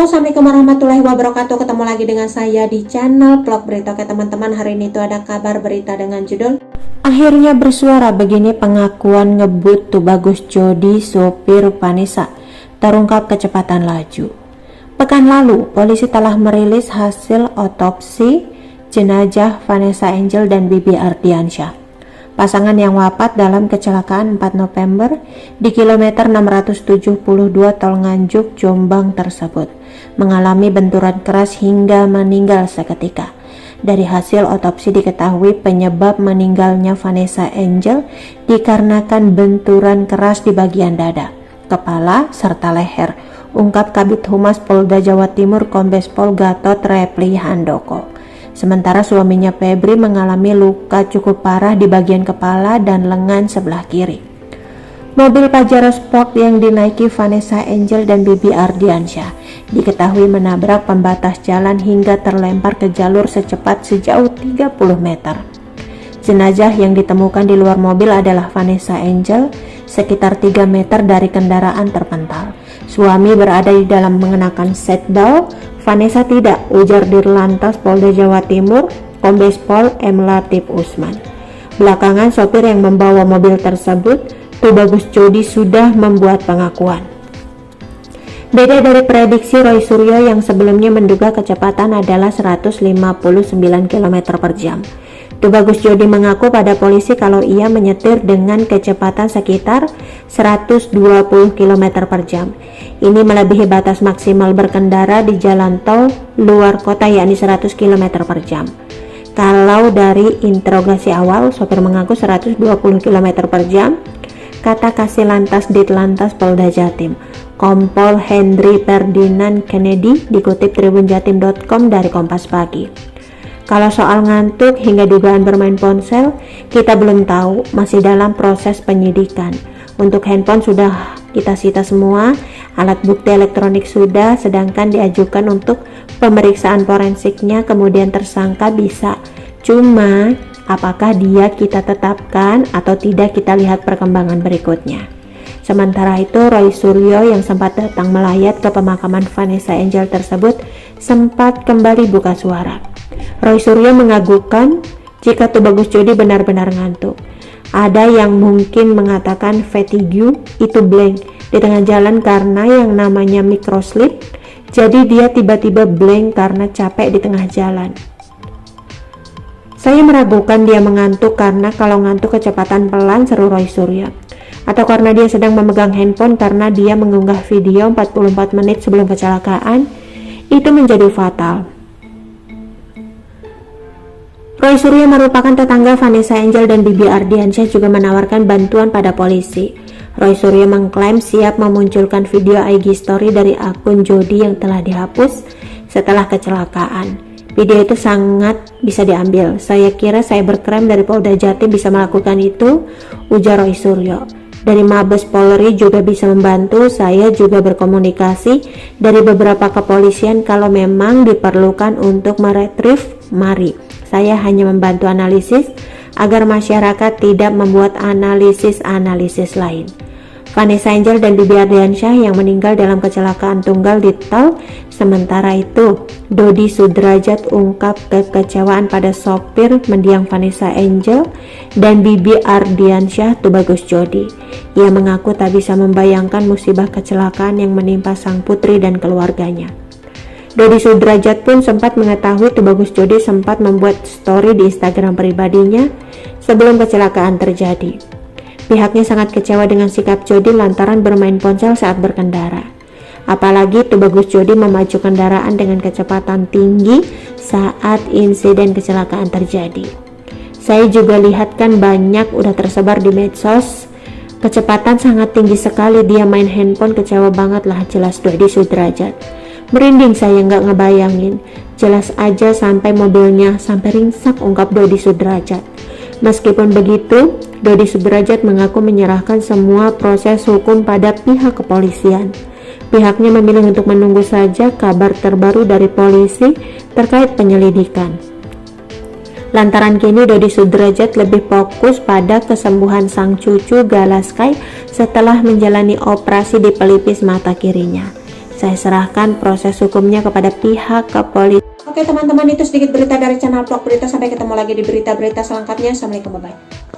Halo, assalamualaikum warahmatullahi wabarakatuh. Ketemu lagi dengan saya di channel vlog berita. Oke teman-teman, hari ini tuh ada kabar berita dengan judul akhirnya bersuara, begini pengakuan ngebut Tubagus Jody sopir Vanessa terungkap kecepatan laju. Pekan lalu polisi telah merilis hasil otopsi jenazah Vanessa Angel dan Bibi Ardiansyah, pasangan yang wafat dalam kecelakaan 4 November di kilometer 672 Tol Nganjuk, Jombang tersebut, mengalami benturan keras hingga meninggal seketika. Dari hasil otopsi diketahui penyebab meninggalnya Vanessa Angel dikarenakan benturan keras di bagian dada, kepala, serta leher, ungkap Kabid Humas Polda Jawa Timur Kombes Pol Gatot Repli Handoko. Sementara suaminya Febri mengalami luka cukup parah di bagian kepala dan lengan sebelah kiri. Mobil Pajero Sport yang dinaiki Vanessa Angel dan Bibi Ardiansyah diketahui menabrak pembatas jalan hingga terlempar ke jalur secepat sejauh 30 meter. Jenazah yang ditemukan di luar mobil adalah Vanessa Angel, sekitar 3 meter dari kendaraan terpental. Suami berada di dalam mengenakan seatbelt, Vanessa tidak, ujar Dirlantas Polda Jawa Timur Kombes Pol M. Latif Usman. Belakangan sopir yang membawa mobil tersebut, Tubagus Jody, sudah membuat pengakuan. Beda dari prediksi Roy Suryo yang sebelumnya menduga kecepatan adalah 159 km per jam. Tubagus Jody mengaku pada polisi kalau ia menyetir dengan kecepatan sekitar 120 km per jam. Ini melebihi batas maksimal berkendara di jalan tol luar kota, yakni 100 km per jam. Kalau dari interogasi awal, sopir mengaku 120 km per jam, kata Kasih Lantas Ditlantas Polda Jatim, Kompol Henry Ferdinand Kennedy, dikutip tribunjatim.com dari Kompas Pagi. Kalau soal ngantuk hingga dugaan bermain ponsel, kita belum tahu, masih dalam proses penyidikan. Untuk handphone sudah kita sita semua, alat bukti elektronik sudah, sedangkan diajukan untuk pemeriksaan forensiknya, kemudian tersangka bisa. Cuma apakah dia kita tetapkan atau tidak, kita lihat perkembangan berikutnya. Sementara itu, Roy Suryo yang sempat datang melayat ke pemakaman Vanessa Angel tersebut sempat kembali buka suara. Roy Suryo mengagukan jika Tubagus Jody benar-benar ngantuk. Ada yang mungkin mengatakan fatigue itu blank di tengah jalan karena yang namanya microslip, jadi dia tiba-tiba blank karena capek di tengah jalan. Saya meragukan dia mengantuk karena kalau ngantuk kecepatan pelan, seru Roy Suryo. Atau karena dia sedang memegang handphone karena dia mengunggah video 44 menit sebelum kecelakaan, itu menjadi fatal. Roy Suryo merupakan tetangga Vanessa Angel dan Bibi Ardiansyah juga menawarkan bantuan pada polisi. Roy Suryo mengklaim siap memunculkan video IG story dari akun Jody yang telah dihapus setelah kecelakaan. Video itu sangat bisa diambil. Saya kira cybercrime dari Polda Jatim bisa melakukan itu, ujar Roy Suryo. Dari Mabes Polri juga bisa membantu. Saya juga berkomunikasi dari beberapa kepolisian kalau memang diperlukan untuk meretrieve, mari. Saya hanya membantu analisis agar masyarakat tidak membuat analisis lain. Vanessa Angel dan Bibi Ardiansyah yang meninggal dalam kecelakaan tunggal di tol. Sementara itu, Dodi Sudrajat ungkap kekecewaan pada sopir mendiang Vanessa Angel dan Bibi Ardiansyah Tubagus Jody. Ia mengaku tak bisa membayangkan musibah kecelakaan yang menimpa sang putri dan keluarganya. Dodi Sudrajat pun sempat mengetahui Tubagus Jody sempat membuat story di Instagram pribadinya sebelum kecelakaan terjadi. Pihaknya sangat kecewa dengan sikap Jody lantaran bermain ponsel saat berkendara. Apalagi Tubagus Jody memacu kendaraan dengan kecepatan tinggi saat insiden kecelakaan terjadi. Saya juga lihat kan banyak udah tersebar di medsos, kecepatan sangat tinggi sekali dia main handphone, kecewa banget lah, jelas Dodi Sudrajat. Merinding saya nggak ngebayangin, jelas aja sampai mobilnya sampai ringsek, ungkap Dodi Sudrajat. Meskipun begitu, Dodi Sudrajat mengaku menyerahkan semua proses hukum pada pihak kepolisian. Pihaknya memilih untuk menunggu saja kabar terbaru dari polisi terkait penyelidikan. Lantaran kini Dodi Sudrajat lebih fokus pada kesembuhan sang cucu Galaskai setelah menjalani operasi di pelipis mata kirinya. saya serahkan proses hukumnya kepada pihak kepolisian. Oke teman-teman, itu sedikit berita dari channel Vlog Berita. Sampai ketemu lagi di berita-berita selengkapnya. Assalamualaikum, bye-bye.